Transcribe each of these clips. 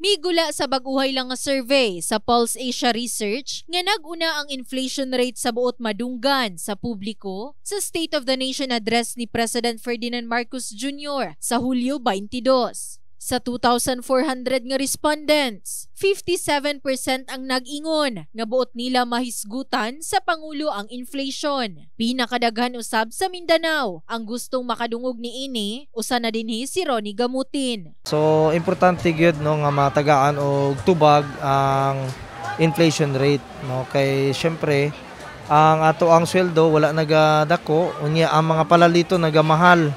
Migula sa baguhay lang nga survey sa Pulse Asia Research nga nag-una ang inflation rate sa buot madunggan sa publiko sa State of the Nation address ni President Ferdinand Marcos Jr. sa Hulyo 22. Sa 2,400 nga respondents, 57% ang nag-ingon nga buot nila mahisgutan sa Pangulo ang inflation. Pinakadaghan usab sa Mindanao ang gustong makadungog ni ini, usa na dinhi si Ronnie Gamutin. So importante gyud no nga matagaan og tubag ang inflation rate no kay syempre ang ato ang sweldo wala nagadako unya ang mga palalito nagamahal.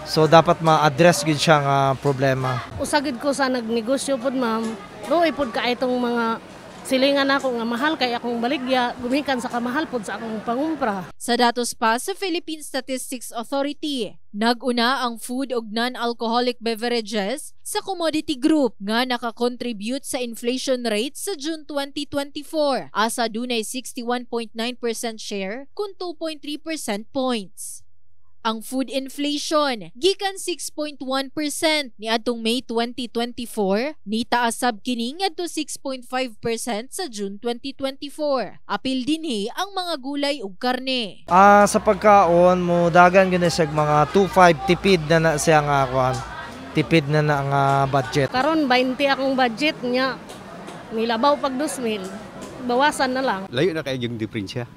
So dapat ma-address gid siya nga problema. Usagid ko sa nagnegosyo pod ma'am. Doy pod ka itong mga silingan ako nga mahal kay akong baligya gumikan sa kamahal pod sa akong pangumpra. Sa datos pa sa Philippine Statistics Authority, nag-una ang food ug non-alcoholic beverages sa commodity group nga nakakontribute sa inflation rate sa June 2024. Asa dunay 61.9% share kun 2.3% points. Ang food inflation gikan 6.1% niadtong May 2024 nitaasab kini ngadto 6.5% sa June 2024. Apil dinhi ang mga gulay ug karne. Sa pagkaon mo dagan gyud sa mga 2.5 tipid na siya nga kwan. Tipid na nga budget. Karon 20 akong budget nya nilabaw pag 2,000. Bawasan na lang. Layo na kay yung diferensya.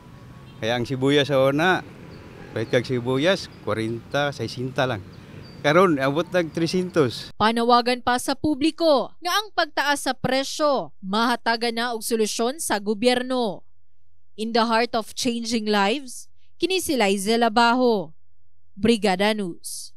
Kaya ang sibuyas sa una kahit kag sibuyas, 40, 60 lang. Karon abot nag 300. Panawagan pa sa publiko nga ang pagtaas sa presyo mahatagan na og solusyon sa gobyerno. In the heart of changing lives, kini si Liza Labajo, Brigada News.